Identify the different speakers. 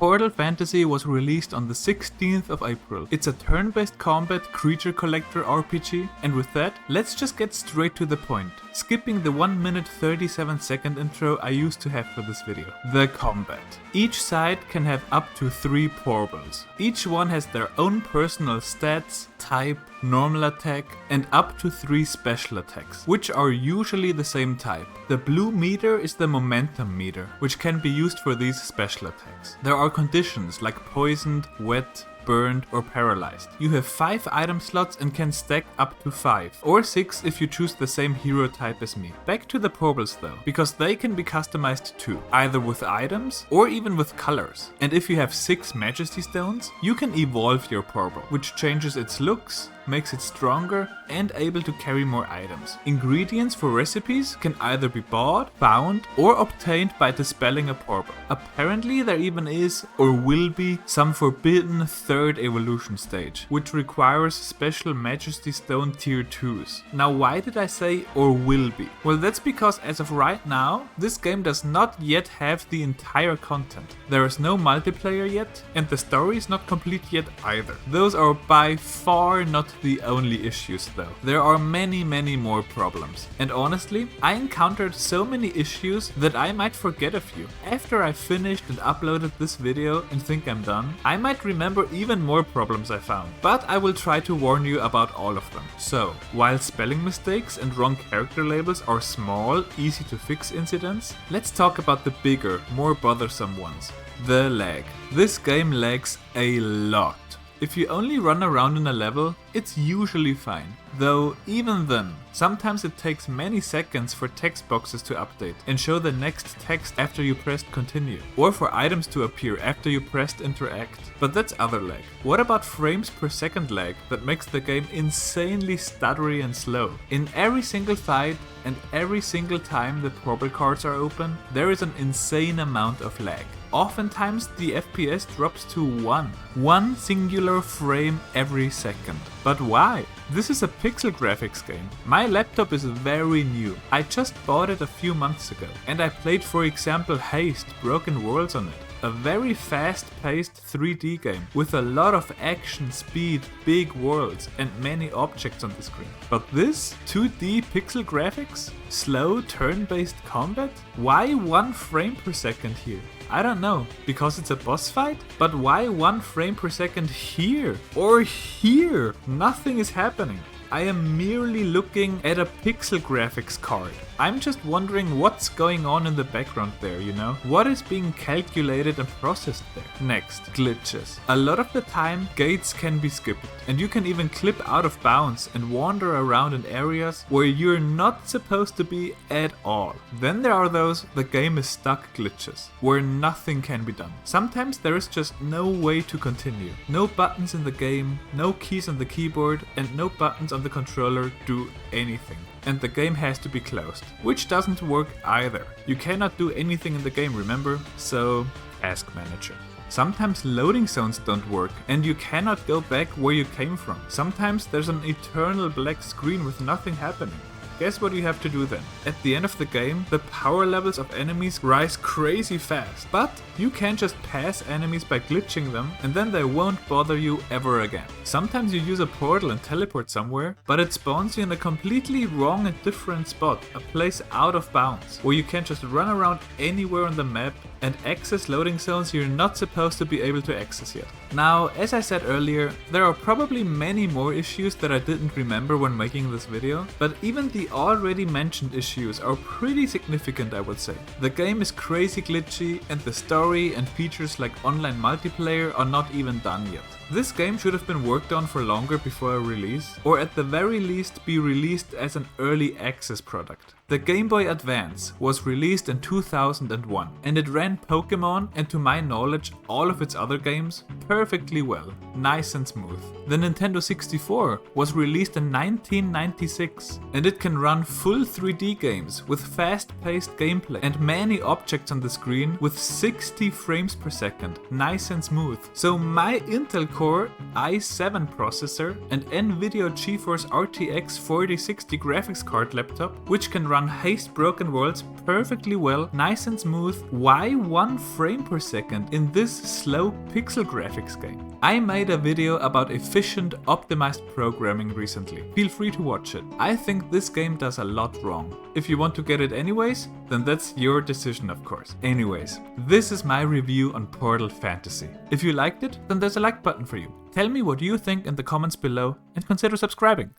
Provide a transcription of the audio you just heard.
Speaker 1: Portal Fantasy was released on the 16th of April. It's a turn-based combat creature collector RPG, and with that, let's just get straight to the point, skipping the 1 minute 37 second intro I used to have for this video. The combat. Each side can have up to 3 Porbals. Each one has their own personal stats, type, normal attack, and up to 3 special attacks, which are usually the same type. The blue meter is the momentum meter, which can be used for these special attacks. There are conditions like poisoned, wet, burned or paralyzed. You have 5 item slots and can stack up to 5, or 6 if you choose the same hero type as me. Back to the Porbals though, because they can be customized too, either with items or even with colors. And if you have 6 Majesty Stones, you can evolve your Porbal, which changes its looks, makes it stronger and able to carry more items. Ingredients for recipes can either be bought, found or obtained by dispelling a Porbal. Apparently there even is or will be some forbidden 3rd evolution stage, which requires special Majesty Stone tier 2s. Now why did I say or will be? Well, that's because as of right now, this game does not yet have the entire content. There is no multiplayer yet and the story is not complete yet either. Those are by far not the only issues though. There are many more problems. And honestly, I encountered so many issues that I might forget a few. After I finished and uploaded this video and think I'm done, I might remember even more problems I found. But I will try to warn you about all of them. So, while spelling mistakes and wrong character labels are small, easy to fix incidents, let's talk about the bigger, more bothersome ones. The lag. This game lags a lot. If you only run around in a level, it's usually fine. Though even then, sometimes it takes many seconds for text boxes to update and show the next text after you pressed continue, or for items to appear after you pressed interact. But that's other lag. What about frames per second lag that makes the game insanely stuttery and slow? In every single fight and every single time the Porbal cards are open, there is an insane amount of lag. Oftentimes the FPS drops to 1 singular frame every second. But why? This is a pixel graphics game. My laptop is very new. I just bought it a few months ago and I played, for example, Haste: Broken Worlds on it. A very fast-paced 3D game with a lot of action, speed, big worlds and many objects on the screen. But this 2D pixel graphics? Slow turn-based combat? Why 1 frame per second here? I don't know, because it's a boss fight? But why 1 frame per second here? Or here? Nothing is happening. I am merely looking at a pixel graphics card. I'm just wondering what's going on in the background there, you know? What is being calculated and processed there? Next, glitches. A lot of the time, gates can be skipped, and you can even clip out of bounds and wander around in areas where you're not supposed to be at all. Then there are those "the game is stuck" glitches, where nothing can be done. Sometimes there is just no way to continue. No buttons in the game, no keys on the keyboard, and no buttons on the controller do anything. And the game has to be closed, which doesn't work either. You cannot do anything in the game, remember? So, Task Manager. Sometimes loading zones don't work and you cannot go back where you came from. Sometimes there's an eternal black screen with nothing happening. Guess what you have to do then? At the end of the game, the power levels of enemies rise crazy fast, but you can just pass enemies by glitching them and then they won't bother you ever again. Sometimes you use a portal and teleport somewhere, but it spawns you in a completely wrong and different spot, a place out of bounds, where you can just run around anywhere on the map and access loading zones you're not supposed to be able to access yet. Now, as I said earlier, there are probably many more issues that I didn't remember when making this video, but even the already mentioned issues are pretty significant, I would say. The game is crazy glitchy and the story and features like online multiplayer are not even done yet. This game should have been worked on for longer before a release, or at the very least be released as an early access product. The Game Boy Advance was released in 2001 and it ran Pokémon and, to my knowledge, all of its other games perfectly well, nice and smooth. The Nintendo 64 was released in 1996 and it can run full 3D games with fast-paced gameplay and many objects on the screen with 60 frames per second, nice and smooth. So my Intel Core i7 processor and Nvidia GeForce RTX 4060 graphics card laptop, which can run run Haste Broken Worlds perfectly well, nice and smooth. Why 1 frame per second in this slow pixel graphics game? I made a video about efficient, optimized programming recently. Feel free to watch it. I think this game does a lot wrong. If you want to get it anyways, then that's your decision, of course. Anyways, this is my review on Portal Fantasy. If you liked it, then there's a like button for you. Tell me what you think in the comments below and consider subscribing.